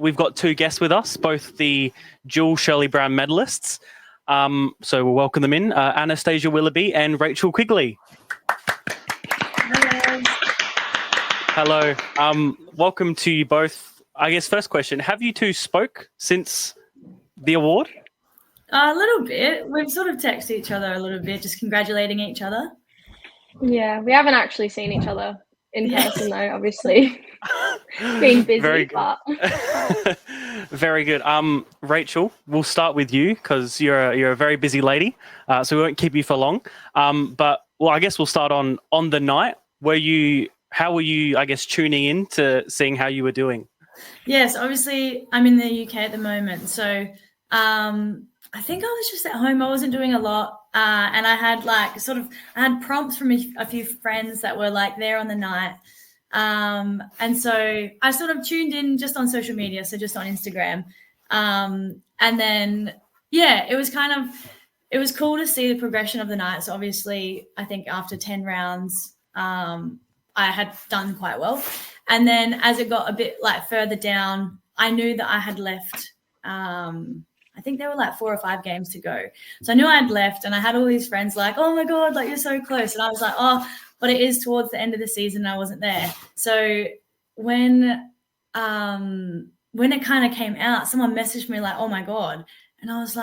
we've got two guests with us, both the dual Shirley Brown medalists. So we'll welcome them in, Anastasia Willoughby and Racheal Quigley. Hello. Welcome to you both. I guess first question, have you two spoke since the award? A little bit. We've sort of texted each other a little bit, just congratulating each other. Yeah, we haven't actually seen each other in person though, obviously. Being busy. Very good. But... Very good. Racheal, we'll start with you because you're a very busy lady, so we won't keep you for long. But I guess we'll start on the night. How were you, I guess, tuning in to seeing how you were doing? Yes, obviously I'm in the UK at the moment, so I think I was just at home. I wasn't doing a lot, and I had I had prompts from a few friends that were there on the night, and so I sort of tuned in just on social media, so just on Instagram, and then it was cool to see the progression of the night. So obviously, I think after 10 rounds, I had done quite well, and then as it got a bit further down, I knew that I had left. I think there were 4 or 5 games to go. So I knew I had left, and I had all these friends oh my God, you're so close. And I was oh, but it is towards the end of the season and I wasn't there. So when it kind of came out, someone messaged me oh my God. And I was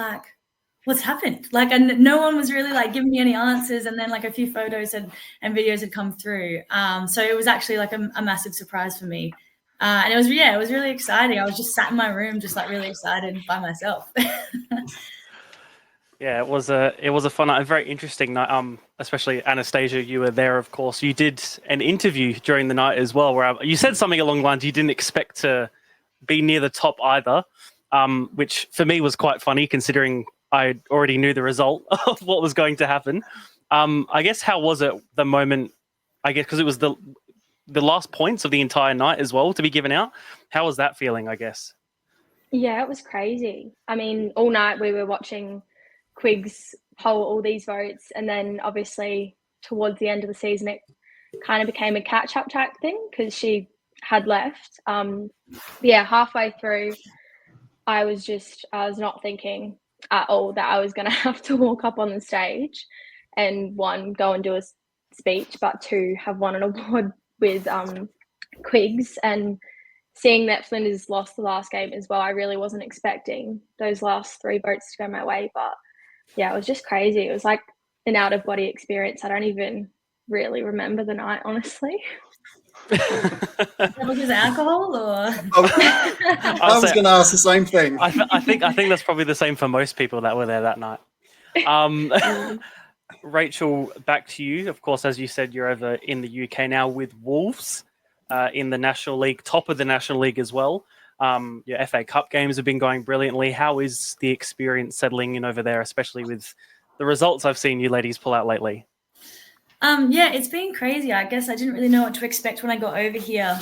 what's happened? And no one was really giving me any answers. And then a few photos and videos had come through. So it was actually a massive surprise for me. And it was really exciting. I was just sat in my room, just really excited by myself. Yeah, it was a fun night, a very interesting night. Especially Anastasia, you were there, of course. You did an interview during the night as well, where you said something along the lines you didn't expect to be near the top either, which for me was quite funny considering I already knew the result of what was going to happen. I guess how was it the moment? I guess because it was the last points of the entire night as well to be given out. How was that feeling, I guess? Yeah, it was crazy. I mean, all night we were watching Quigs poll all these votes, and then obviously towards the end of the season it kind of became a catch-up type thing because she had left. Halfway through I was not thinking at all that I was going to have to walk up on the stage and 1, go and do a speech, but 2, have won an award with Quigs. And seeing that Flinders lost the last game as well, I really wasn't expecting those last 3 votes to go my way. But yeah, it was just crazy. It was an out-of-body experience. I don't even really remember the night, honestly. Was it alcohol or? I was going to ask the same thing. I think that's probably the same for most people that were there that night. Racheal, back to you. Of course, as you said, you're over in the UK now with Wolves in the National League, top of the National League as well. Your FA Cup games have been going brilliantly. How is the experience settling in over there, especially with the results I've seen you ladies pull out lately? It's been crazy. I guess I didn't really know what to expect when I got over here.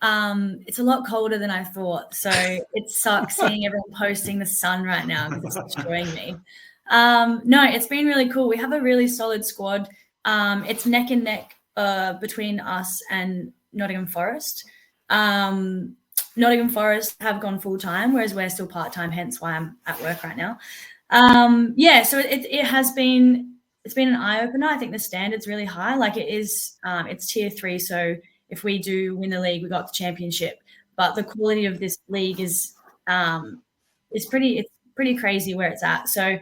It's a lot colder than I thought, so it sucks seeing everyone posting the sun right now because it's destroying me. No, it's been really cool. We have a really solid squad. It's neck and neck between us and Nottingham Forest. Nottingham Forest have gone full-time, whereas we're still part-time, hence why I'm at work right now. So it has been, it's been an eye-opener. I think the standard's really high. It's tier 3, so if we do win the league, we got the championship. But the quality of this league is pretty crazy where it's at. So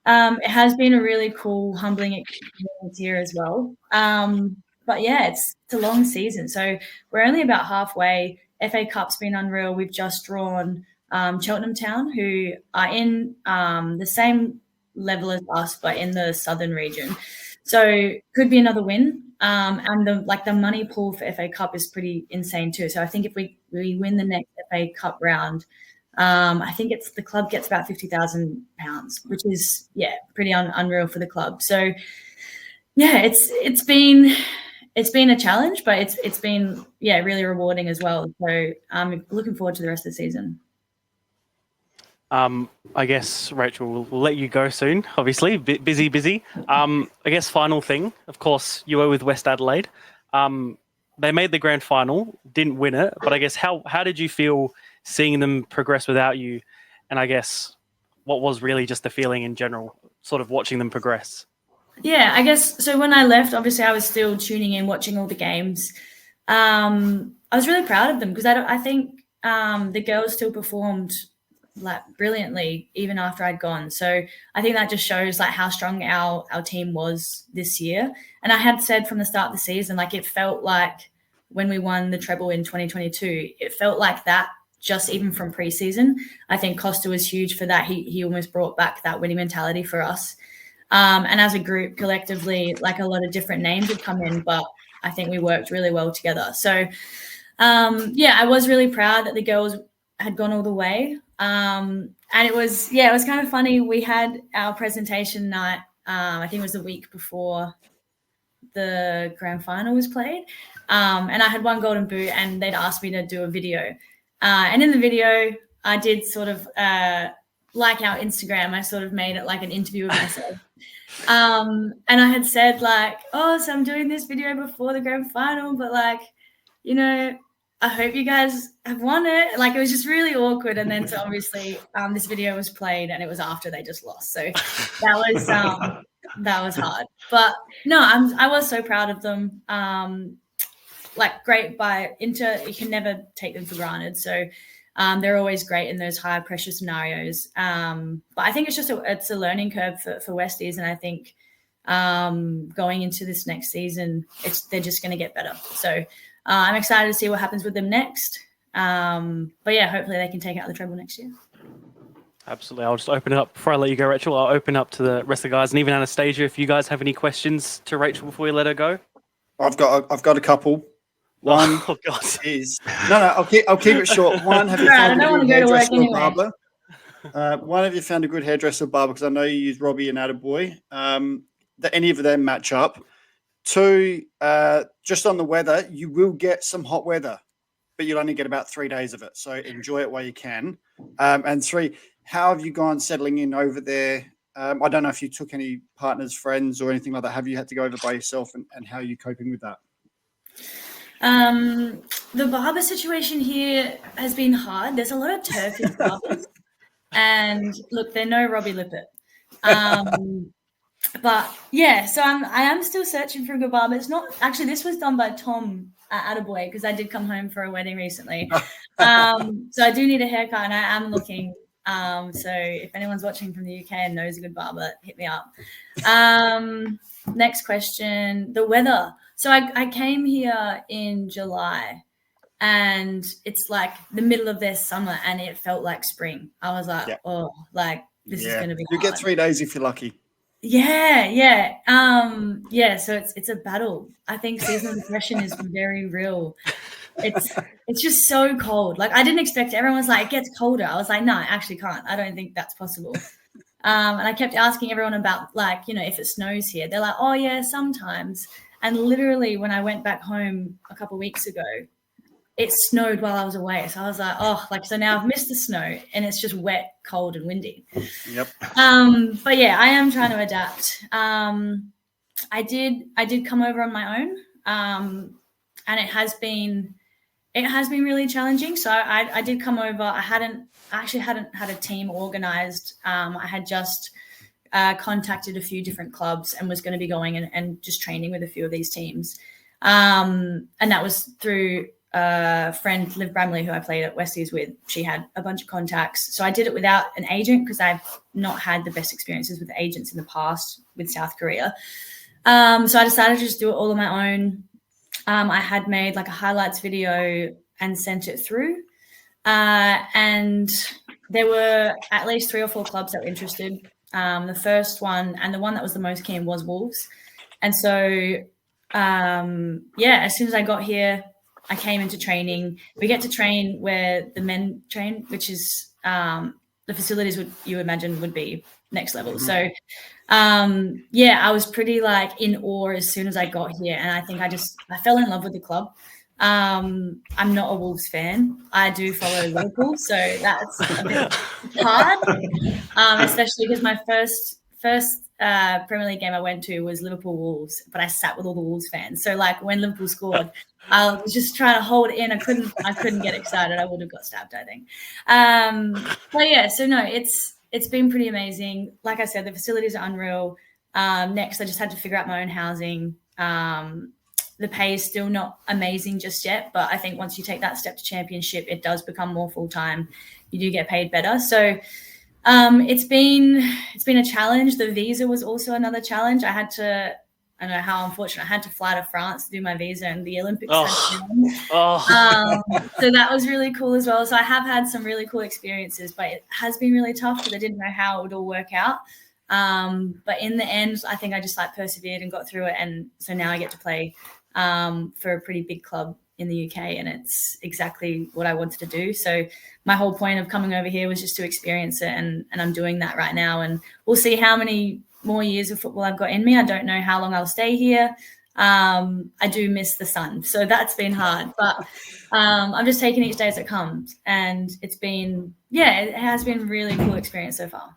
it has been a really cool, humbling experience here as well. But yeah, it's a long season. So we're only about halfway. FA Cup's been unreal. We've just drawn Cheltenham Town, who are in the same level as us, but in the southern region. So could be another win. And the money pool for FA Cup is pretty insane too. So I think if we win the next FA Cup round, I think the club gets about £50,000, which is pretty unreal for the club. So yeah, it's been a challenge, but it's been really rewarding as well. So I'm looking forward to the rest of the season. I guess, Racheal, we'll let you go soon, obviously. Busy. I guess final thing, of course, you were with West Adelaide. They made the grand final, didn't win it, but I guess how did you feel seeing them progress without you, and I guess what was really just the feeling in general, sort of watching them progress? Yeah, I guess so. When I left, obviously I was still tuning in, watching all the games. I was really proud of them because I think the girls still performed like brilliantly even after I'd gone. So I think that just shows like how strong our team was this year. And I had said from the start of the season, like it felt like when we won the treble in 2022, it felt like that just even from preseason. I think Costa was huge for that. He almost brought back that winning mentality for us. And as a group, collectively, like a lot of different names had come in, but I think we worked really well together. So, I was really proud that the girls had gone all the way. And it was kind of funny. We had our presentation night, I think it was the week before the grand final was played. And I had one golden boot and they'd asked me to do a video. And in the video, I did sort of, like our Instagram, I sort of made it like an interview of myself. And I had said like, oh, so I'm doing this video before the grand final, but like, you know, I hope you guys have won it. Like it was just really awkward. And then so obviously this video was played and it was after they just lost. So that was hard. But no, I was so proud of them. Like great by Inter, you can never take them for granted. So they're always great in those high pressure scenarios. But I think it's a learning curve for Westies. And I think going into this next season, they're just going to get better. So I'm excited to see what happens with them next. But yeah, hopefully they can take out the treble next year. Absolutely. I'll just open it up before I let you go, Racheal. I'll open up to the rest of the guys and even Anastasia, if you guys have any questions to Racheal before we let her go. I've got a couple. One is I'll keep it short. One, have you found a good hairdresser or barber? One, have you found a good hairdresser or barber? Because I know you use Robbie and Attaboy. That any of them match up. Two, just on the weather, you will get some hot weather, but you'll only get about 3 days of it. So enjoy it while you can. And three, how have you gone settling in over there? I don't know if you took any partners, friends, or anything like that. Have you had to go over by yourself, and how are you coping with that? The barber situation here has been hard. There's a lot of Turkish barbers, and look, they're no Robbie Lippert. But yeah, so I am still searching for a good barber. It's not actually. This was done by Tom at Attaboy because I did come home for a wedding recently. So I do need a haircut, and I am looking. So if anyone's watching from the UK and knows a good barber, hit me up. Next question: the weather. So I came here in July, and it's like the middle of their summer, and it felt like spring. I was like, oh, like this is going to be hard. You get 3 days if you're lucky. Yeah. So it's a battle. I think seasonal depression is very real. It's just so cold. Like I didn't expect it. Everyone was like, it gets colder. I was like, no, I actually can't. I don't think that's possible. And I kept asking everyone about like, you know, if it snows here. They're like, oh yeah, sometimes. And literally when I went back home a couple of weeks ago, it snowed while I was away. So I was like, oh, like, so now I've missed the snow and it's just wet, cold and windy. Yep. But yeah, I am trying to adapt. I did come over on my own. And it has been really challenging. So I did come over. I actually hadn't had a team organized. I had just contacted a few different clubs and was going to be going and just training with a few of these teams. And that was through a friend, Liv Bramley, who I played at Westies with. She had a bunch of contacts. So I did it without an agent because I've not had the best experiences with agents in the past with South Korea. So I decided to just do it all on my own. I had made like a highlights video and sent it through. And there were at least 3 or 4 clubs that were interested. The first one and the one that was the most keen was Wolves. And so, as soon as I got here, I came into training. We get to train where the men train, which is the facilities you imagine would be next level. Mm-hmm. So, I was pretty like in awe as soon as I got here. And I think I fell in love with the club. I'm not a Wolves fan. I do follow local, so that's a bit hard, especially because my first Premier League game I went to was Liverpool Wolves, but I sat with all the Wolves fans. So like when Liverpool scored, I was just trying to hold it in. I couldn't get excited. I would have got stabbed, I think. But yeah, so no, it's been pretty amazing. Like I said, the facilities are unreal. Next, I just had to figure out my own housing. The pay is still not amazing just yet, but I think once you take that step to championship, it does become more full-time. You do get paid better. So it's been a challenge. The visa was also another challenge. I don't know how unfortunate, I had to fly to France to do my visa, and the Olympics had so that was really cool as well. So I have had some really cool experiences, but it has been really tough because I didn't know how it would all work out. But in the end, I think I just like persevered and got through it. And so now I get to play for a pretty big club in the UK, and it's exactly what I wanted to do. So my whole point of coming over here was just to experience it, and I'm doing that right now. And we'll see how many more years of football I've got in me. I don't know how long I'll stay here. I do miss the sun, so that's been hard, but I'm just taking each day as it comes, and it has been a really cool experience so far.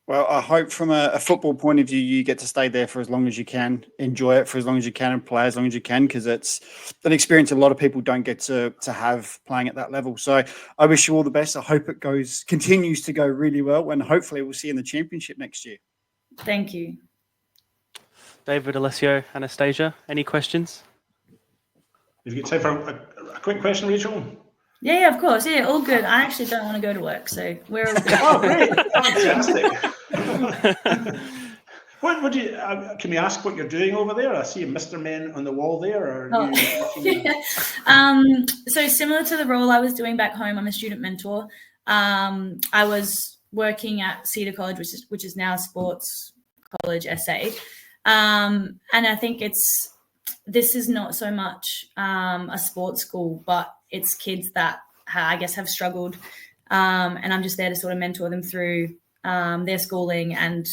Well, I hope from a football point of view, you get to stay there for as long as you can, enjoy it for as long as you can, and play as long as you can, because it's an experience a lot of people don't get to have playing at that level. So I wish you all the best. I hope it continues to go really well, and hopefully we'll see you in the championship next year. Thank you. David, Alessio, Anastasia, any questions? Have you got time for a quick question, Rachel? Yeah, of course. Yeah, all good. I actually don't want to go to work, so we're all good. Oh, great. Fantastic. What do you, can we ask what you're doing over there? I see a Mr. Men on the wall there. So similar to the role I was doing back home, I'm a student mentor. I was working at Cedar College, which is now Sports College SA. And I think this is not so much a sports school, but it's kids that I guess have struggled. And I'm just there to sort of mentor them through their schooling and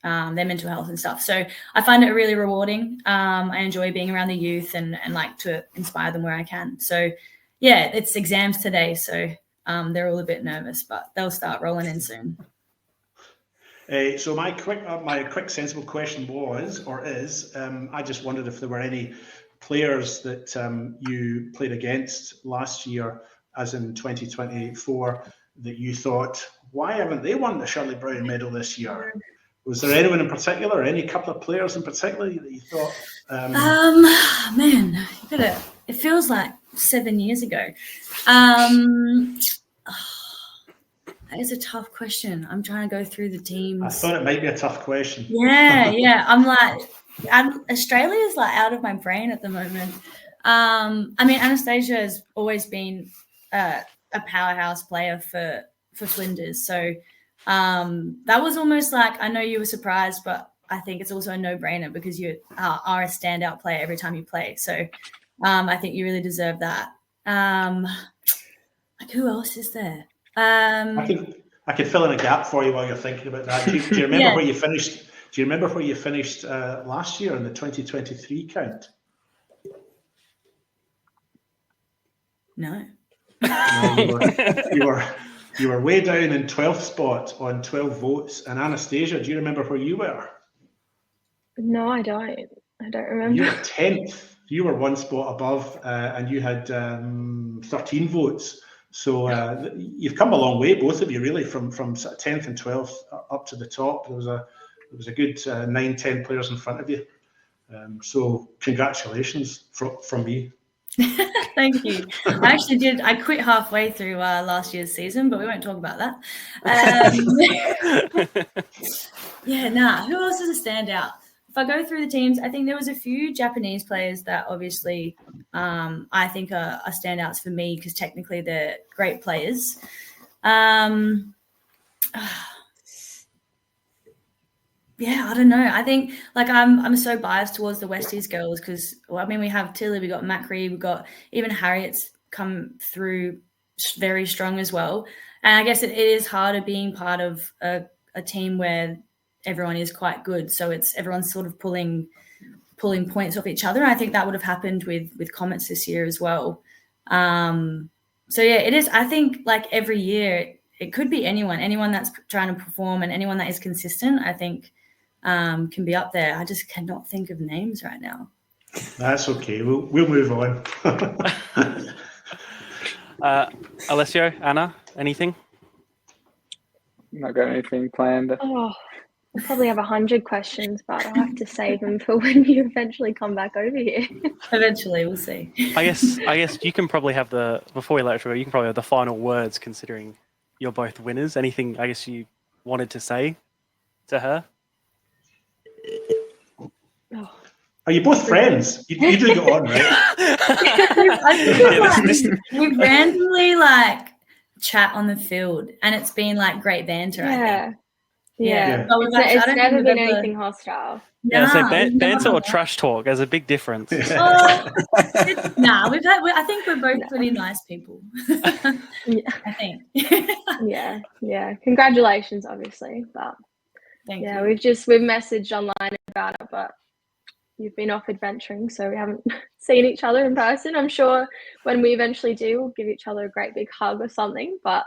their mental health and stuff. So I find it really rewarding. I enjoy being around the youth and like to inspire them where I can. So yeah, it's exams today. So they're all a bit nervous, but they'll start rolling in soon. So my quick sensible question is, I just wondered if there were any players that you played against last year, as in 2024, that you thought, why haven't they won the Shirley Brown medal this year? Was there anyone in particular, any couple of players in particular that you thought? Man, it feels like 7 years ago. That is a tough question. I'm trying to go through the teams. I thought it might be a tough question. Yeah. I'm like, Australia is like out of my brain at the moment. I mean, Anastasia has always been a powerhouse player for Flinders. So that was almost like, I know you were surprised, but I think it's also a no-brainer because you are a standout player every time you play. So I think you really deserve that. Like, who else is there? I could fill in a gap for you while you're thinking about that. Do you remember where you finished? Do you remember where you finished last year in the 2023 count? No. You were way down in 12th spot on 12 votes. And Anastasia, do you remember where you were? No, I don't. I don't remember. You were 10th. You were one spot above, and you had 13 votes. So you've come a long way, both of you, really, from 10th and 12th up to the top. There was a good 9-10 players in front of you. So congratulations from me. Thank you. I actually did. I quit halfway through last year's season, but we won't talk about that. Who else is a standout? If I go through the teams, I think there was a few Japanese players that obviously I think are standouts for me because technically they're great players. I don't know. I think like I'm so biased towards the Westies girls because we have Tilly, we got Macri, we got even Harriet's come through very strong as well. And I guess it is harder being part of a team where everyone is quite good. So everyone's sort of pulling points off each other. I think that would have happened with Comets this year as well. It is. I think like every year it could be anyone that's trying to perform and anyone that is consistent. I think can be up there. I just cannot think of names right now. That's okay. We'll move on. Alessio, Anna, anything? Not got anything planned. Oh, I probably have 100 questions, but I'll have to save them for when you eventually come back over here. Eventually, we'll see. I guess you can probably have before we let you go, you can probably have the final words, considering you're both winners. Anything I guess you wanted to say to her? Oh. Are you both friends? You do go on, right? I think we randomly chat on the field, and it's been great banter. Yeah. I think. Yeah. So it's never been anything hostile. Yeah, so banter or trash talk, there's a big difference. I think we're both pretty nice people. I think. Yeah. Congratulations, obviously, but Thank you. we've messaged online about it, but you've been off adventuring, so we haven't seen each other in person. I'm sure when we eventually do, we'll give each other a great big hug or something, but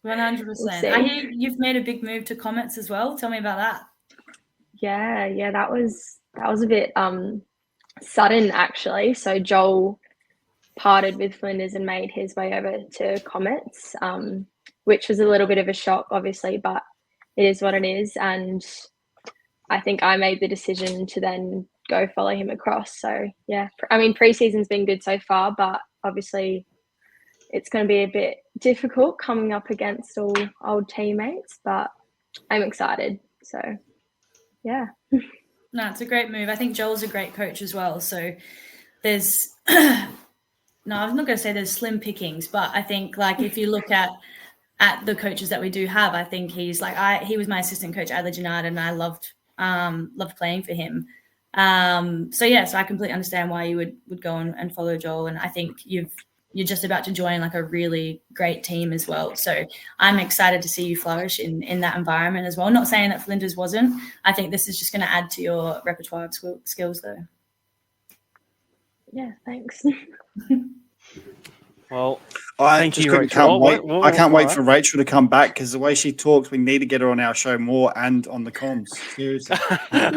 100%. We'll I hear you've made a big move to Comets as well. Tell me about that. Yeah, that was a bit sudden, actually. So Joel parted with Flinders and made his way over to Comets, which was a little bit of a shock, obviously, but it is what it is. And I think I made the decision to then go follow him across. So yeah, I mean, preseason's been good so far, but obviously it's going to be a bit difficult coming up against all old teammates, but I'm excited. So yeah. No, it's a great move. I think Joel's a great coach as well. So there's no, I'm not going to say there's slim pickings, but I think if you look at the coaches that we do have, I think he's he was my assistant coach at Adelaide United, and I loved playing for him. So I completely understand why you would go and follow Joel, and I think you're just about to join a really great team as well. So I'm excited to see you flourish in that environment as well. Not saying that Flinders wasn't. I think this is just going to add to your repertoire of skills though. Yeah, thanks. Well, thank you, Racheal. I can't wait for Racheal to come back, because the way she talks, we need to get her on our show more and on the comms. Seriously. I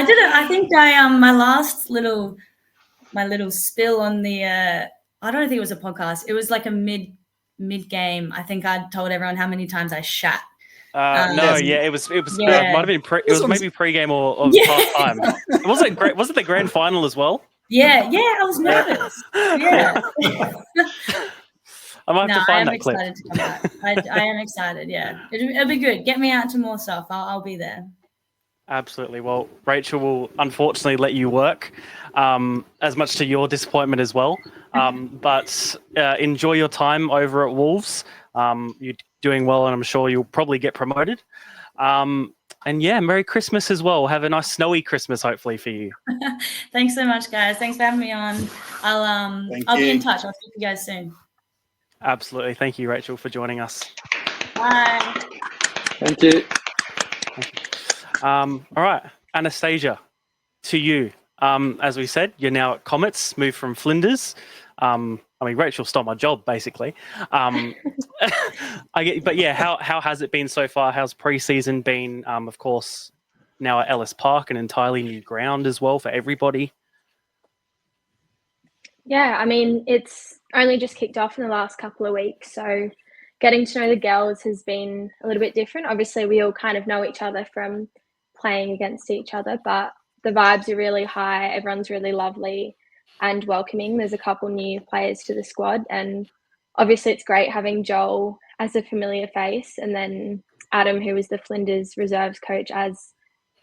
did it. I think my last little spill on the I don't think it was a podcast. It was a mid game. I think I told everyone how many times I shat. It was it might have been maybe pre-game or half time. Was it the grand final as well? Yeah, I was nervous. Yeah. I might have to find that clip. I am excited to come back. I am excited, yeah. It'll be good. Get me out to more stuff. I'll be there. Absolutely. Well, Racheal will unfortunately let you work, as much to your disappointment as well. But enjoy your time over at Wolves. You're doing well, and I'm sure you'll probably get promoted. And yeah, Merry Christmas as well. Have a nice snowy Christmas, hopefully, for you. Thanks so much, guys. Thanks for having me on. I'll be in touch. I'll see you guys soon. Absolutely. Thank you, Racheal, for joining us. Bye. Thank you. All right, Anastasia, to you. As we said, you're now at Comets, moved from Flinders. Racheal stole my job, basically. But yeah, how has it been so far? How's pre-season been? Of course, now at Ellis Park, an entirely new ground as well for everybody. Yeah, I mean, it's only just kicked off in the last couple of weeks, so getting to know the girls has been a little bit different. Obviously, we all kind of know each other from playing against each other, but the vibes are really high. Everyone's really lovely and welcoming. There's a couple new players to the squad, and obviously it's great having Joel as a familiar face, and then Adam, who was the Flinders reserves coach, as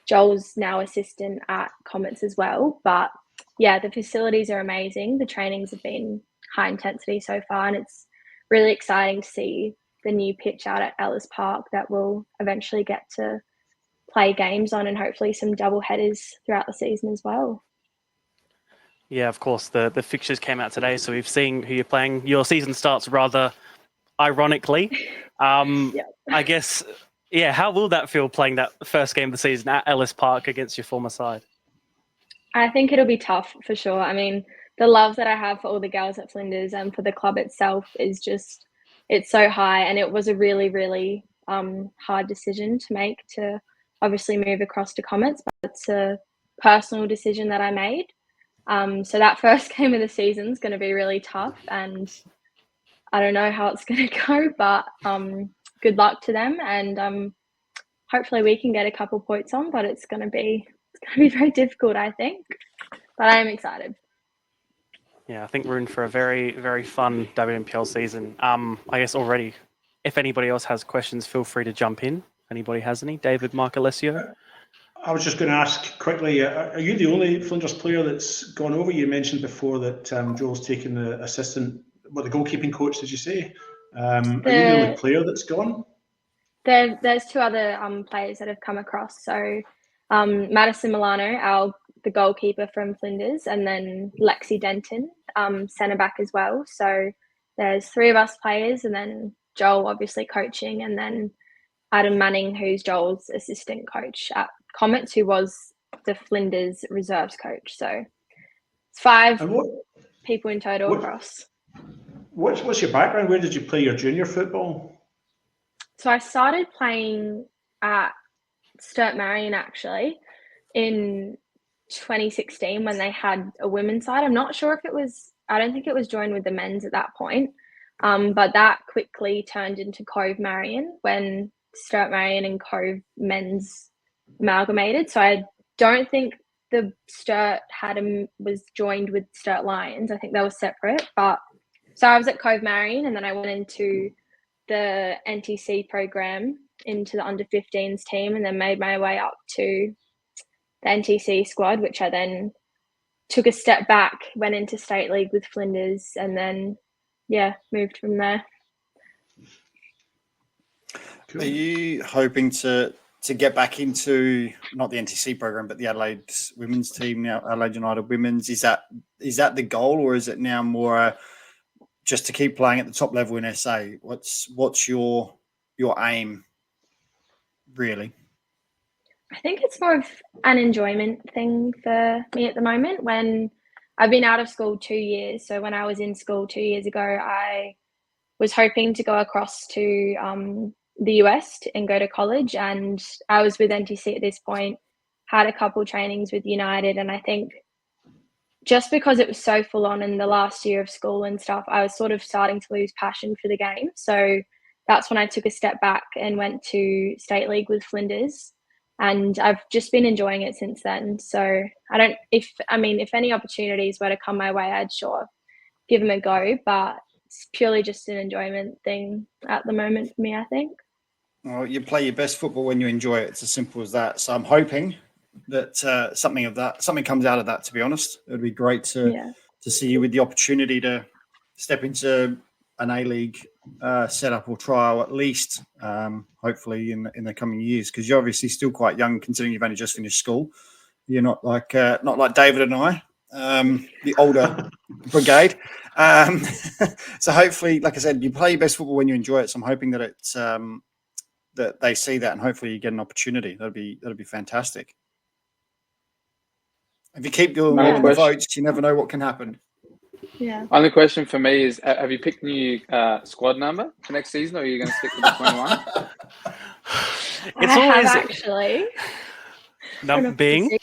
Joel's now assistant at Comets as well. But yeah, the facilities are amazing. The trainings have been high intensity so far, and it's really exciting to see the new pitch out at Ellis Park that we'll eventually get to play games on, and hopefully some double headers throughout the season as well. Yeah, of course. The fixtures came out today, so we've seen who you're playing. Your season starts rather ironically. I guess, yeah, how will that feel playing that first game of the season at Ellis Park against your former side? I think it'll be tough for sure. I mean, the love that I have for all the girls at Flinders and for the club itself is just, it's so high. And it was a really, really hard decision to make to obviously move across to Comets, but it's a personal decision that I made. So that first game of the season is going to be really tough, and I don't know how it's going to go, but good luck to them, and hopefully we can get a couple points on. But it's going to be very difficult, I think. But I am excited. Yeah, I think we're in for a very, very fun WNPL season. I guess already, if anybody else has questions, feel free to jump in. Anybody has any? David, Marc, Alessio? I was just going to ask quickly, are you the only Flinders player that's gone over? You mentioned before that Joel's taken the assistant, the goalkeeping coach, did you say? Are you the only player that's gone? There's two other players that have come across. So Madison Milano, the goalkeeper from Flinders, and then Lexi Denton, centre back as well. So there's three of us players, and then Joel obviously coaching, and then Adam Manning, who's Joel's assistant coach at Comets, who was the Flinders reserves coach. So it's five people in total across. What's your background? Where did you play your junior football? So I started playing at Sturt Marion actually in 2016 when they had a women's side. I'm not sure if it was, I don't think it was joined with the men's at that point. But that quickly turned into Cove Marion when Sturt Marion and Cove men's amalgamated. So I don't think the Sturt was joined with Sturt Lions. I think they were separate. But so I was at Cove Marion, and then I went into the NTC program into the under 15s team, and then made my way up to the NTC squad, which I then took a step back, went into state league with Flinders, and then moved from there. Cool. Are you hoping to get back into not the NTC program but the Adelaide women's team now, Adelaide United Women's? Is that the goal, or is it now more just to keep playing at the top level in SA? What's your aim, really? I think it's more of an enjoyment thing for me at the moment. When I've been out of school 2 years, so when I was in school 2 years ago, I was hoping to go across to the US and go to college, and I was with NTC at this point, had a couple trainings with United, and I think just because it was so full on in the last year of school and stuff, I was sort of starting to lose passion for the game. So that's when I took a step back and went to state league with Flinders, and I've just been enjoying it since then. So if any opportunities were to come my way, I'd sure give them a go, but it's purely just an enjoyment thing at the moment for me, I think. Well, you play your best football when you enjoy it. It's as simple as that. So I'm hoping that something comes out of that, to be honest. It would be great to see you with the opportunity to step into an A-League setup or trial at least, hopefully in the coming years, because you're obviously still quite young considering you've only just finished school. You're not like David and I, the older brigade. So hopefully, like I said, you play your best football when you enjoy it. So I'm hoping that it's that they see that, and hopefully you get an opportunity. That'd be fantastic. If you keep doing all the votes, you never know what can happen. Yeah. Only question for me is: have you picked a new squad number for next season, or are you going to stick with the 21? It's always actually. Number being.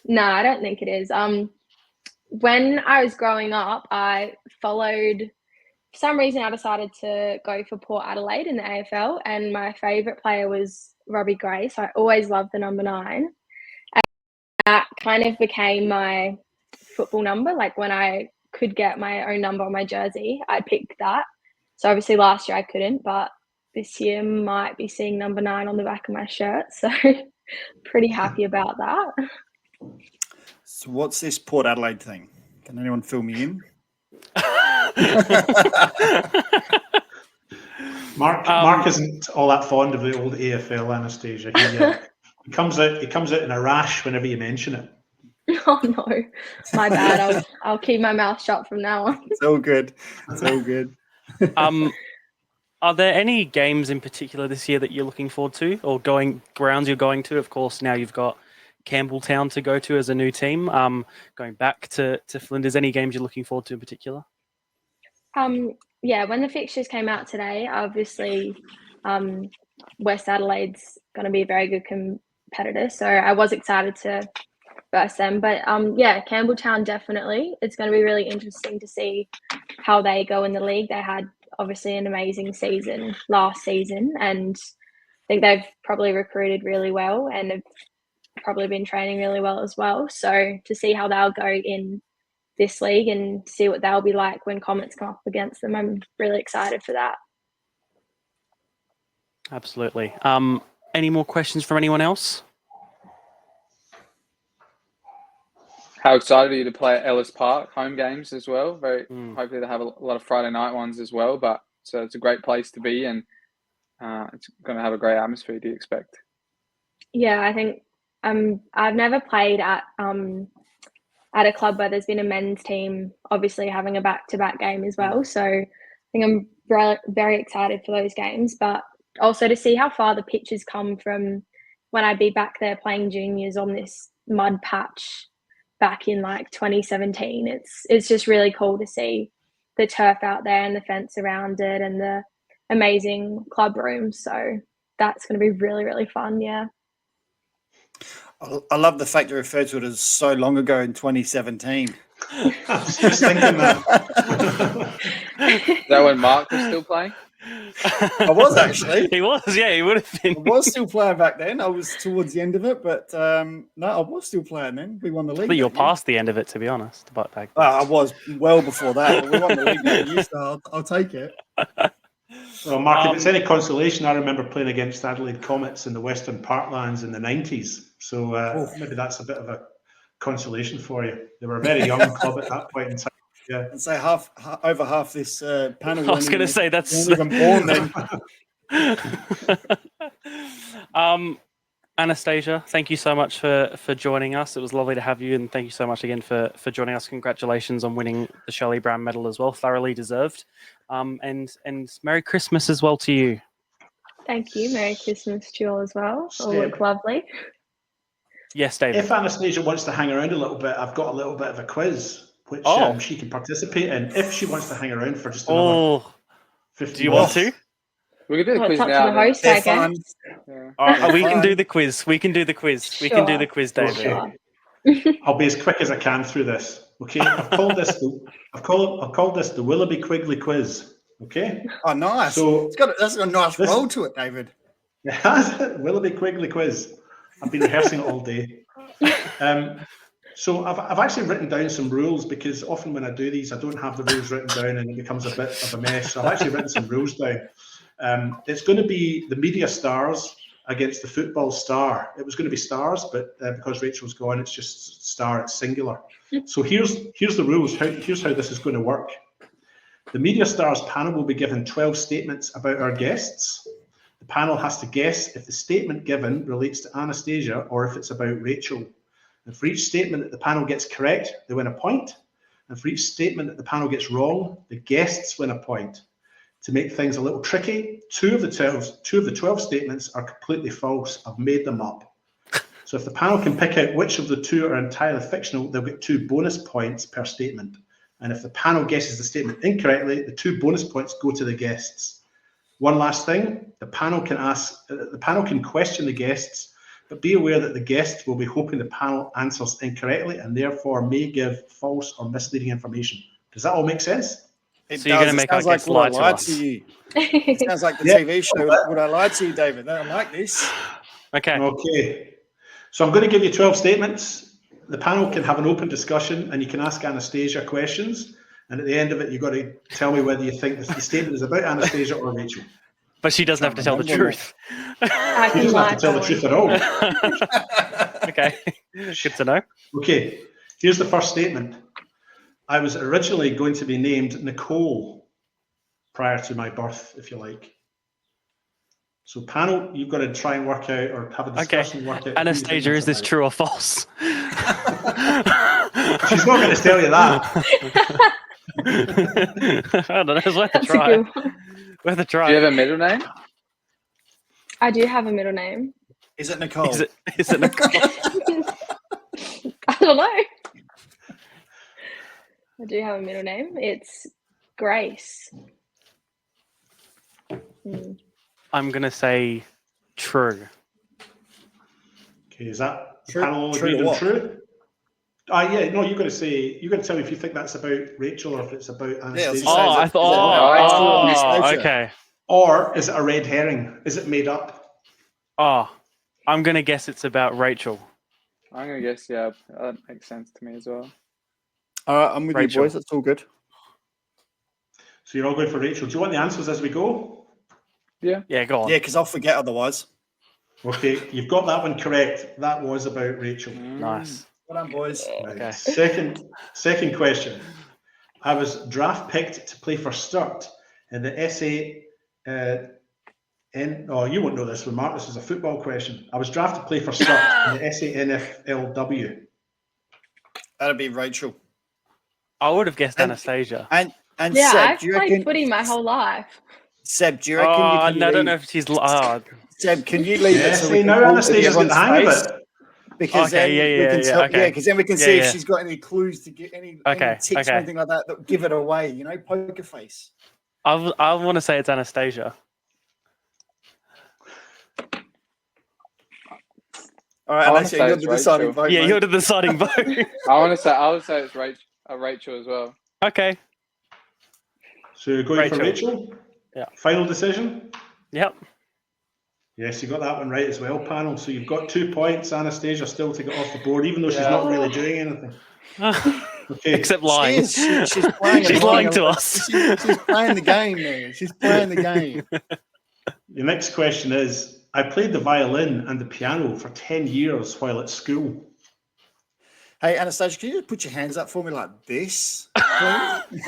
No, I don't think it is. When I was growing up, I followed. For some reason, I decided to go for Port Adelaide in the AFL, and my favourite player was Robbie Gray, so I always loved the number 9. And that kind of became my football number. Like when I could get my own number on my jersey, I picked that. So obviously last year I couldn't, but this year might be seeing number 9 on the back of my shirt. So pretty happy about that. So what's this Port Adelaide thing? Can anyone fill me in? Marc isn't all that fond of the old AFL, Anastasia. He comes out in a rash whenever you mention it. Oh no, my bad. I'll keep my mouth shut from now on. It's all good. It's all good. Are there any games in particular this year that you're looking forward to, or grounds you're going to? Of course, now you've got Campbelltown to go to as a new team. Going back to Flinders, any games you're looking forward to in particular? Yeah, when the fixtures came out today, I obviously West Adelaide's going to be a very good competitor. So I was excited to verse them. But yeah, Campbelltown definitely. It's going to be really interesting to see how they go in the league. They had obviously an amazing season last season, and I think they've probably recruited really well and have probably been training really well as well. So to see how they'll go in this league and see what they'll be like when Comets come up against them, I'm really excited for that. Absolutely. Any more questions from anyone else? How excited are you to play at Ellis Park, home games as well? Hopefully they have a lot of Friday night ones as well, but so it's a great place to be, and it's going to have a great atmosphere, do you expect? Yeah, I think I've never played at a club where there's been a men's team obviously having a back-to-back game as well. So I think I'm very excited for those games, but also to see how far the pitches come from when I'd be back there playing juniors on this mud patch back in like 2017. It's just really cool to see the turf out there and the fence around it and the amazing club rooms. So that's going to be really, really fun. Yeah. I love the fact you referred to it as so long ago in 2017. I was just thinking that. Is that when Marc was still playing? I was actually. He was, yeah, he would have been. I was still playing back then. I was towards the end of it, but no, I was still playing then. We won the league. But you're past the end of it, to be honest. But back then. I was well before that. But we won the league that year, so I'll take it. Well, Mark, if it's any consolation, I remember playing against Adelaide Comets in the Western Parklands in the 90s. So maybe that's a bit of a consolation for you. They were a very young club at that point in time. Yeah, and say over half this panel. I was going to say that's even born then. Anastasia, thank you so much for joining us. It was lovely to have you, and thank you so much again for joining us. Congratulations on winning the Shirley Brown medal as well, thoroughly deserved. And Merry Christmas as well to you. Thank you. Merry Christmas to you all as well. All look lovely. Yes, David. If Anastasia wants to hang around a little bit, I've got a little bit of a quiz which she can participate in if she wants to hang around for just another 15 Do you want to? We can do the quiz it's now. up to the host, I guess. Yeah. We can do the quiz. We can do the quiz. Sure. We can do the quiz, David. Sure. I'll be as quick as I can through this. Okay, I've called this the Willoughby Quigley quiz. Okay. Oh, nice. So that's got a nice roll to it, David. It has Willoughby Quigley quiz. I've been rehearsing it all day. So I've actually written down some rules because often when I do these, I don't have the rules written down and it becomes a bit of a mess. So I've actually written some rules down. It's going to be the media stars against the football star. It was going to be stars, but because Rachel's gone, it's just star. It's singular. So here's the rules. Here's how this is going to work. The media stars panel will be given 12 statements about our guests. The panel has to guess if the statement given relates to Anastasia or if it's about Racheal. And for each statement that the panel gets correct, they win a point. And for each statement that the panel gets wrong, the guests win a point. To make things a little tricky, two of the 12 statements are completely false. I've made them up. So if the panel can pick out which of the two are entirely fictional, they'll get 2 bonus points per statement. And if the panel guesses the statement incorrectly, the 2 bonus points go to the guests. One last thing, the panel can question the guests, but be aware that the guests will be hoping the panel answers incorrectly and therefore may give false or misleading information. Does that all make sense? So you're going to make our guests lie to us. It sounds like the TV show. Would I lie to you, David? I don't like this. Okay. So I'm going to give you 12 statements. The panel can have an open discussion and you can ask Anastasia questions. And at the end of it, you've got to tell me whether you think the statement is about Anastasia or Racheal. But she doesn't have to tell the truth. She doesn't have to tell the truth at all. Okay, good to know. Okay, here's the first statement. I was originally going to be named Nicole prior to my birth, if you like. So panel, you've got to try and work out or have a discussion. Work out. Anastasia, is this true or false? She's not going to tell you that. I don't know. It's worth a try. Worth a try. Do you have a middle name? I do have a middle name. Is it Nicole? Is it Nicole? I don't know. I do have a middle name. It's Grace. I'm going to say true. Okay, is that True- panel all true to agreed on what? true? Yeah, no, you're going to tell me if you think that's about Racheal or if it's about Anastasia. Yeah, Oh, I Is it thought. Anastasia? Okay. Or is it a red herring? Is it made up? Oh, I'm going to guess it's about Racheal. I'm going to guess, yeah, that makes sense to me as well. All right, I'm with Racheal. you, boys. That's all good. So you're all going for Racheal. Do you want the answers as we go? Yeah. Yeah, go on. Yeah, because I'll forget otherwise. Okay, you've got that one correct. That was about Racheal. Nice. Well done, boys. Right. Okay. Second question. I was draft picked to play for Sturt in the SA. You won't know this one, Mark. This is a football question. I was drafted to play for Sturt in the SANFLW. That'd be Racheal. I would have guessed And- Anastasia. And Yeah, Seb, I've do you played reckon? footy my whole life. Seb, do you reckon? Oh, you can no, I don't leave- know if she's. Oh, Seb, can you leave Yeah, it? So see, we can now all see Anastasia's got the hang of everyone's face? it. Because Okay, then yeah, we can yeah, tell, okay. because then we can Yeah, see yeah. if she's got any clues to get any tips or okay. anything like that that give it away. You know, poker face. I want to say it's Anastasia. All right, I wanna Anastasia, say you're it's the deciding Racheal. vote. Yeah, mate. you're the deciding vote. I would say it's Racheal as well. Okay. So you're going for Racheal. Racheal? Yeah. Final decision? Yep. Yes, you got that one right as well, panel. So you've got 2 points. Anastasia still to get off the board, even though she's not really doing anything. Okay. Except lying. She's playing. She's lying to us. She's playing the game, man. She's playing the game. Your next question is, I played the violin and the piano for 10 years while at school. Hey, Anastasia, can you just put your hands up for me like this? please?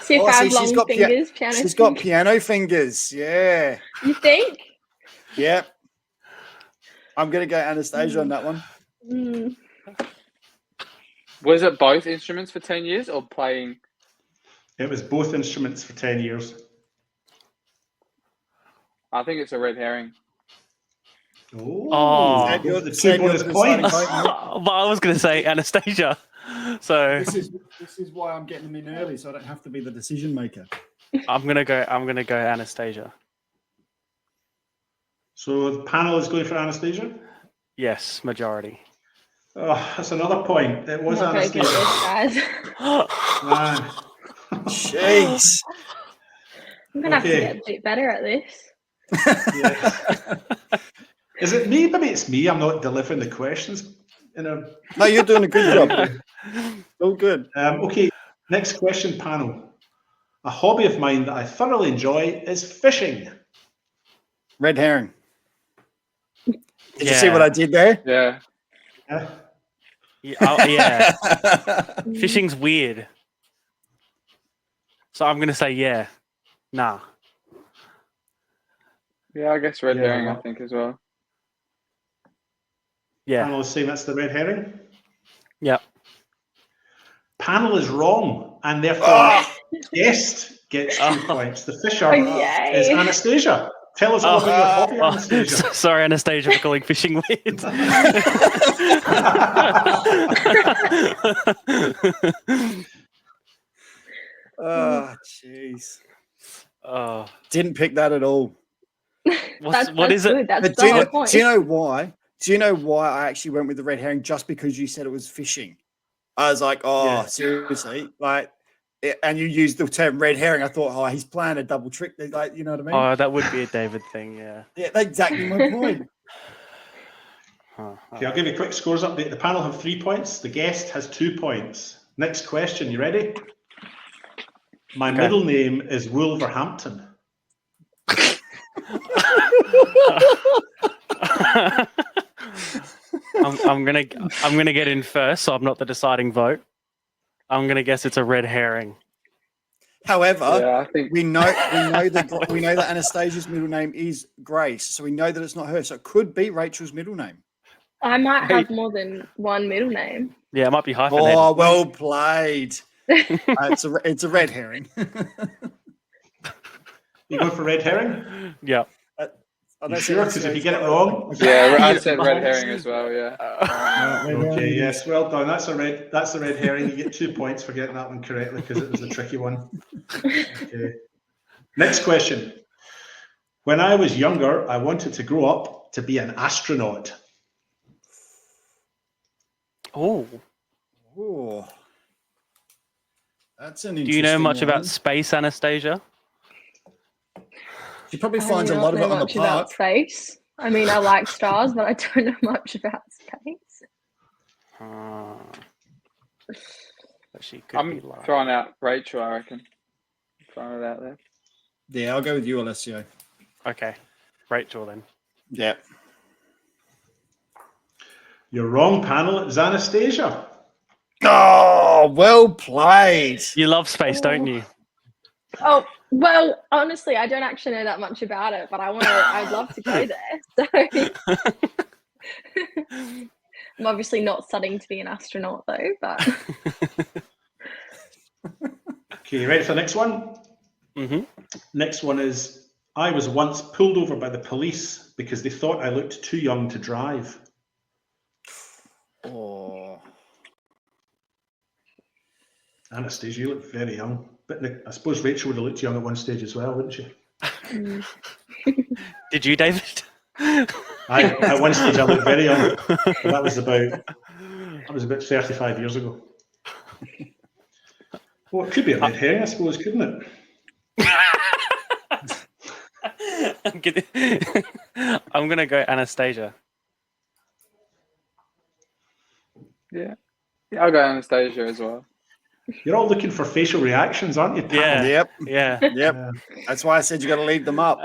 See if Oh, I have see, she's long got fingers, piano She's got fingers. piano fingers. Yeah. You think? Yep. I'm going to go Anastasia on that one. Mm. Was it both instruments for 10 years or playing? It was both instruments for 10 years. I think it's a red herring. Oh. Seb, you're the Seb, two you're bonus the deciding points. vote, mate. But I was going to say Anastasia. So This is why I'm getting them in early, so I don't have to be the decision maker. I'm gonna go Anastasia. So the panel is going for Anastasia? Yes, majority. Oh, that's another point. It was Not very good at Anastasia. this, guys. Man. Jeez. I'm gonna have to Okay. get a bit better at this. Yes. Is it me? Maybe it's me. I'm not delivering the questions. No, you're doing a good job. All good. Okay, next question, panel. A hobby of mine that I thoroughly enjoy is fishing. Red herring. Did you see what I did there? Yeah. Yeah. Yeah. Fishing's weird. So I'm gonna say yeah. Nah. Yeah, I guess red Yeah, herring, I well. think, as well. Yeah. Panel is saying that's the red herring. Yep. Panel is wrong, and therefore guest gets 2 points. The fisher Yay. is Anastasia. Tell us all about your hobby, Anastasia. Sorry, Anastasia, for calling fishing weird. Oh, jeez. Oh, Didn't pick that at all. what is it? Good. That's But the whole point. do you know why? Do you know why I actually went with the red herring? Just because you said it was fishing. I was like, oh, Yeah. seriously? Like, and you used the term red herring. I thought, oh, he's playing a double trick. Like, you know what I mean? Oh, that would be a David thing, yeah. Yeah, that's exactly my point. Okay, I'll give you a quick scores update. The panel have 3 points. The guest has 2 points. Next question. You ready? My middle name is Wolverhampton. I'm gonna get in first, so I'm not the deciding vote. I'm gonna guess it's a red herring. However, Yeah, I think we know that Anastasia's middle name is Grace, so we know that it's not her. So it could be Rachel's middle name. I might have more than one middle name. Yeah, it might be hyphenated. Oh, well played. It's a red herring. You going for red herring? Yeah. You sure? Because if you get it wrong, yeah, I said red herring as well. Yeah. okay, yes, well done. That's the red herring. You get 2 points for getting that one correctly because it was a tricky one. Okay. Next question. When I was younger, I wanted to grow up to be an astronaut. Oh. Oh, that's an Do interesting you know much one. about space, Anastasia? She probably I finds a do lot not of it know on the much about park. space. I mean, I like stars, but I don't know much about space. But she could be I'm lying. throwing out Rachel, I reckon. Throwing it out there. Yeah, I'll go with you, Alessio. Okay. Rachel then. Yeah. You're wrong, panel. It was Anastasia. Oh, well played. You love space, don't you? Oh, well, honestly, I don't actually know that much about it, but I'd love to go there. So I'm obviously not studying to be an astronaut though, but Okay, ready for the next one? Mm-hmm. Next one is, I was once pulled over by the police because they thought I looked too young to drive. Oh. Anastasia, you look very young. But I suppose Rachel would have looked young at one stage as well, wouldn't she? Did you, David? At one stage I looked very young. That was about 35 years ago. Well, it could be a red herring, I suppose, couldn't it? I'm going to go Anastasia. Yeah. I'll go Anastasia as well. You're all looking for facial reactions, aren't you? Yeah. Yep. Yeah. Yep. That's why I said you got to leave them up.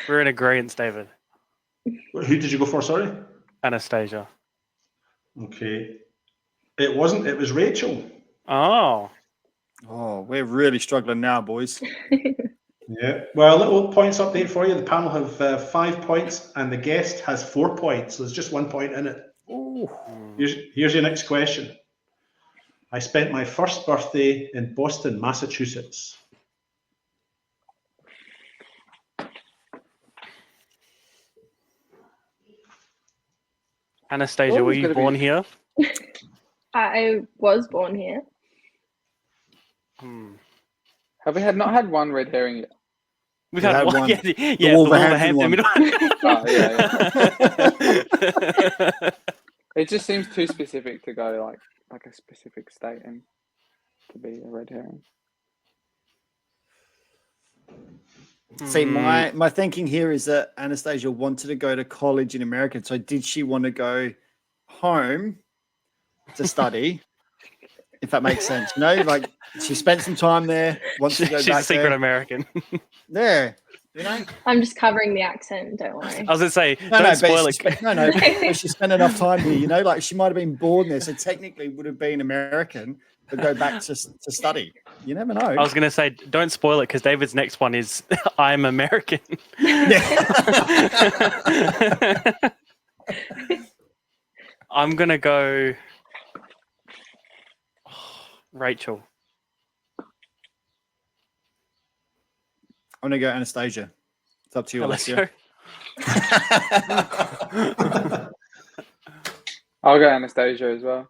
We're in agreement, David. Who did you go for, sorry? Anastasia. Okay. It wasn't, it was Rachel. Oh. Oh, we're really struggling now, boys. Yeah. Well, a little points update for you. The panel have 5 points and the guest has 4 points. So there's just 1 point in it. Ooh. Here's your next question. I spent my first birthday in Boston, Massachusetts. Anastasia, were you born here? I was born here. Have we not had one red herring yet? We've had one. Yeah, the Wolverhampton one. Oh, yeah. It just seems too specific to go like a specific state and to be a red herring. See, my thinking here is that Anastasia wanted to go to college in America. So did she want to go home to study? If that makes sense, you know, like she spent some time there. Wants to go She's back a secret there. American. There, you know. I'm just covering the accent. Don't worry. I was gonna say, don't spoil it. But she spent enough time here, you know, like she might have been born there, so technically would have been American, but go back to study. You never know. I was gonna say, don't spoil it because David's next one is I'm American. I'm gonna go Rachel. I'm gonna go Anastasia. It's up to you, Alessio. I'll go Anastasia as well.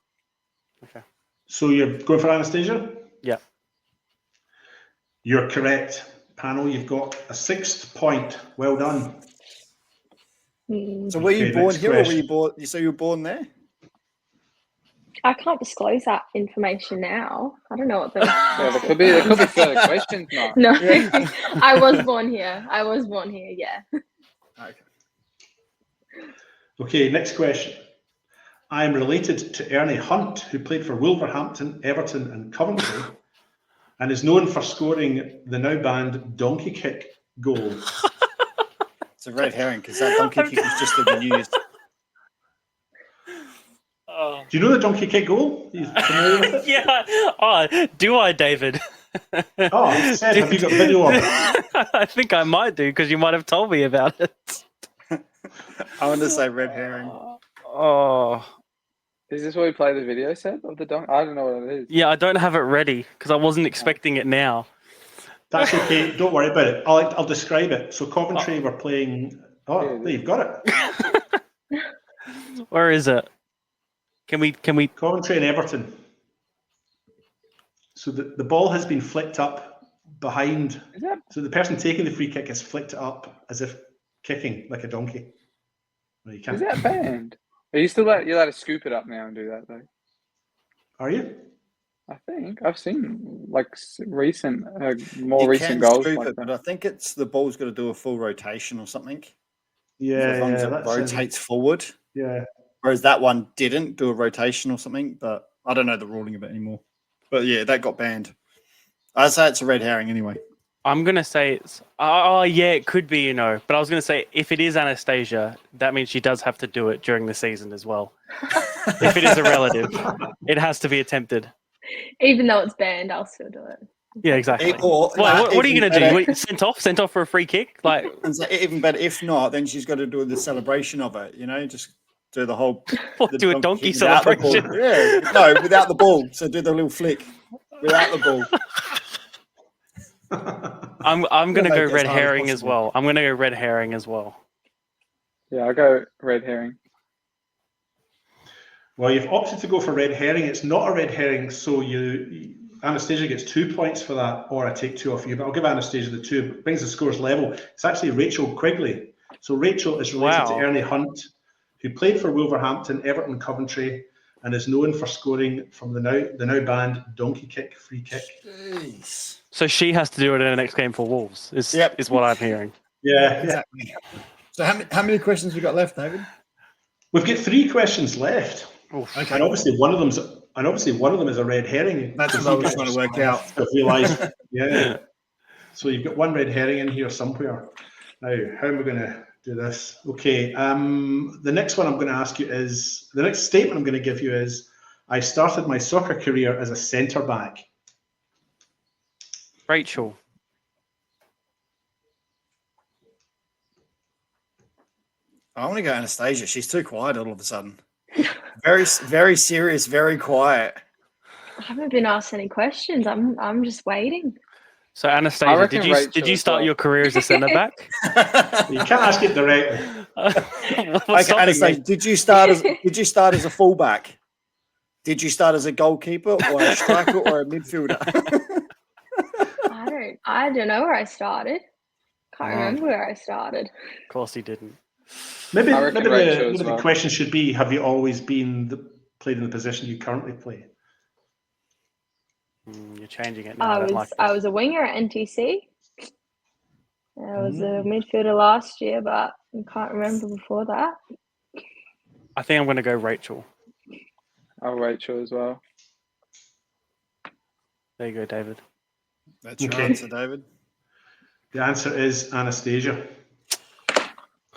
Okay. So you're going for Anastasia? Yeah. You're correct. Panel, you've got a 6th point. Well done. So were you Okay, born next here or were question. you born? So you were born there? I can't disclose that information now. I don't know what the. Yeah, there could be further questions now. No, I was born here. Yeah. Okay. Okay, next question. I am related to Ernie Hunt, who played for Wolverhampton, Everton, and Coventry, and is known for scoring the now banned donkey kick goal. It's a red herring because that donkey kick was just been used. Do you know the donkey kick goal? Are you familiar with it? Yeah. Oh, do I, David? Oh, I said, have you got video of it? I think I might do because you might have told me about it. I want to say red herring. Oh. Is this where we play the video set of the donkey? I don't know what it is. Yeah, I don't have it ready because I wasn't expecting it now. That's okay. Don't worry about it. I'll describe it. So Coventry were playing. Oh, there you've got it. Where is it? Can we? Coventry and Everton. So the ball has been flicked up behind. So the person taking the free kick has flicked it up as if kicking like a donkey. No, you can't. Is that banned? Are you still you're allowed to scoop it up now and do that though? Are you? I think I've seen like recent, You recent can goals scoop like it, that. but I think it's the ball's got to do a full rotation or something. Yeah, so as long as it that's rotates forward. Yeah. Whereas that one didn't do a rotation or something, but I don't know the ruling of it anymore. But yeah, that got banned. I'd say it's a red herring anyway. I'm going to say it's... Oh, yeah, it could be, But I was going to say, if it is Anastasia, that means she does have to do it during the season as well. If it is a relative, it has to be attempted. Even though it's banned, I'll still do it. Yeah, exactly. What are you going to do? Wait, sent off for a free kick? Like, even better. If not, then she's got to do the celebration of it. Just do the whole. Do a donkey celebration. Yeah, no, without the ball. So do the little flick without the ball. I'm going to go red herring as well. I'm going to go red herring as well. Yeah, I'll go red herring. Well, you've opted to go for red herring. It's not a red herring, so Anastasia gets 2 points for that, or I take 2 off you. But I'll give Anastasia the 2. It brings the scores level. It's actually Racheal Quigley. So Racheal is related to Ernie Hunt, who played for Wolverhampton, Everton, Coventry, and is known for scoring from the now banned donkey kick free kick. Jeez. So she has to do it in the next game for Wolves, is what I'm hearing. Yeah, exactly. So how many questions we got left, David? We've got 3 questions left. Okay. And obviously one of them is a red herring. That's what I was trying to work out. I've realised. Yeah. So you've got one red herring in here somewhere. Now, how am I going to do this? Okay. The next one I'm going to ask you is, the next statement I'm going to give you is, I started my soccer career as a centre back. Racheal. I want to go Anastasia. She's too quiet all of a sudden. Very, very serious, very quiet. I haven't been asked any questions. I'm just waiting. So Anastasia, did you start your career as a centre back? You can't ask it directly. Okay, Anastasia, did you start as a fullback? Did you start as a goalkeeper or a striker or a midfielder? I don't know where I started. Can't remember where I started. Of course he didn't. Maybe the question should be, have you always played in the position you currently play? You're changing it now. I was a winger at NTC. I was a midfielder last year, but I can't remember before that. I think I'm going to go Racheal. I'll Racheal as well. There you go, David. That's your answer, David. The answer is Anastasia.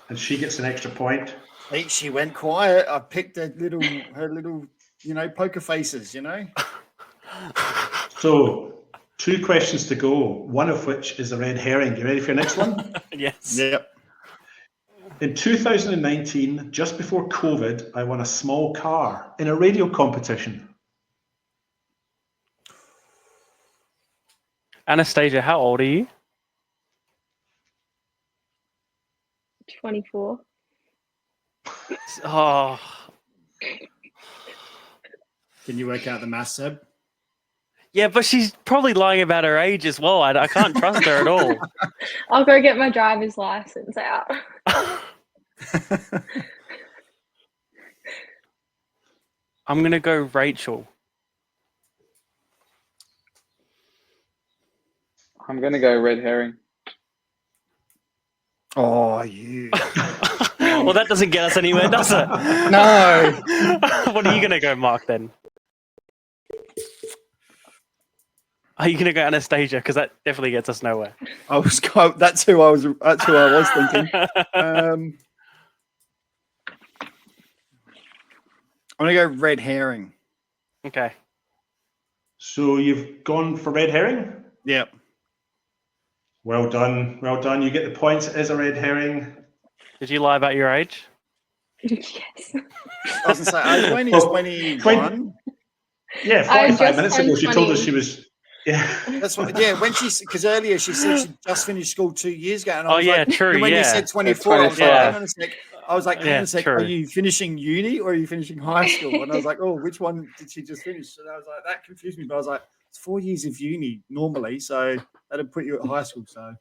And she gets an extra point. She went quiet. I picked her little, poker faces, So, 2 questions to go, one of which is a red herring. You ready for your next one? Yes. Yep. In 2019, just before COVID, I won a small car in a radio competition. Anastasia, how old are you? 24. Oh. Can you work out the maths, Seb? Yeah, but she's probably lying about her age as well. I can't trust her at all. I'll go get my driver's license out. I'm going to go Racheal. I'm going to go red herring. Oh, you. Well, that doesn't get us anywhere, does it? No. What are you going to go, Mark, then? Are you going to go Anastasia? Because that definitely gets us nowhere. That's who I was thinking. I'm going to go red herring. Okay. So you've gone for red herring? Yep. Well done. Well done. You get the points. It is a red herring. Did you lie about your age? Yes. I was going to say, I was only 21. Yeah, 45 minutes ago she told us she was... Yeah, that's what. Yeah, because earlier she said she just finished school 2 years ago. And I was true. When you said 24, I was like, hang on a sec. Hang on a sec. True. Are you finishing uni or are you finishing high school? And I was like, oh, which one did she just finish? And I was like, that confused me. But I was like, It's 4 years of uni normally, so that'd put you at high school. So,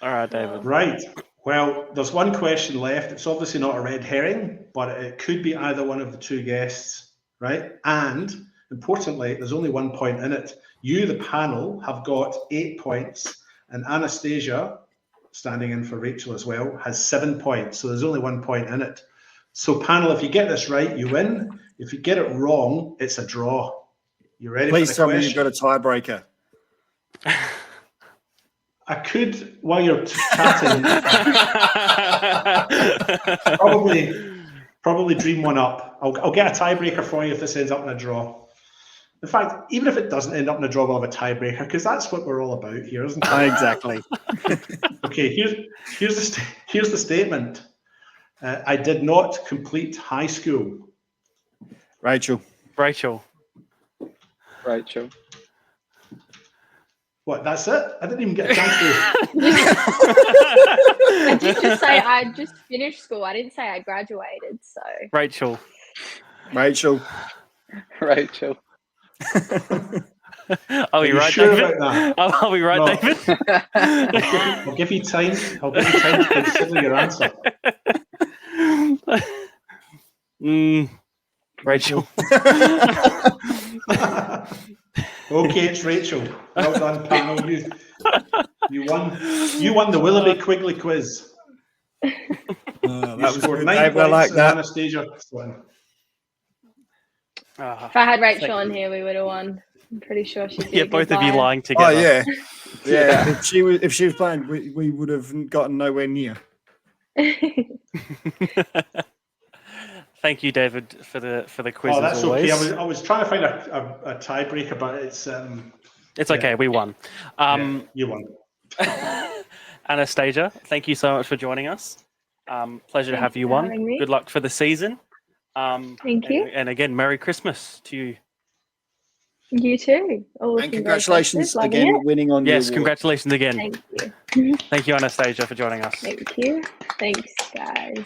All right, David. Right. Well, there's one question left. It's obviously not a red herring, but it could be either one of the two guests, right? And importantly, there's only 1 point in it. You, the panel, have got 8 points, and Anastasia, standing in for Racheal as well, has 7 points. So there's only 1 point in it. So, panel, if you get this right, you win. If you get it wrong, it's a draw. You ready please for the tell me question? you've got a tiebreaker. I could, while you're chatting, probably dream one up. I'll get a tiebreaker for you if this ends up in a draw. In fact, even if it doesn't end up in a draw, we'll have a tiebreaker because that's what we're all about here, isn't it? Exactly. Okay, here's the statement. I did not complete high school. Racheal. Racheal. What, that's it? I didn't even get a chance to. I did just say I just finished school. I didn't say I graduated. So Racheal. Are we right, sure David? about that? Are we right, No. David? I'll give you time. I'll give you time to consider your answer. Racheal. Okay, it's Racheal. Well done, panel. You won. You won the Willoughby Quigley quiz. That You was scored good, 9 Dave. points. I like and that. Anastasia won. if I had Racheal on here, we would have won. I'm pretty sure she'd be Yeah, a good both of you liar. lying together. Oh yeah, yeah. If she was playing, we would have gotten nowhere near. Thank you, David, for the quiz. Oh, that's as always. okay. I was trying to find a tiebreaker, but it's okay. We won. You won. Anastasia, thank you so much for joining us. Pleasure to have you on. having me. Good luck for the season. Thank you. And again, Merry Christmas to you. You too. All And congratulations again Loving it. winning on Yes, the award. congratulations again. Thank you. Thank you, Anastasia, for joining us. Thank you. Thanks, guys.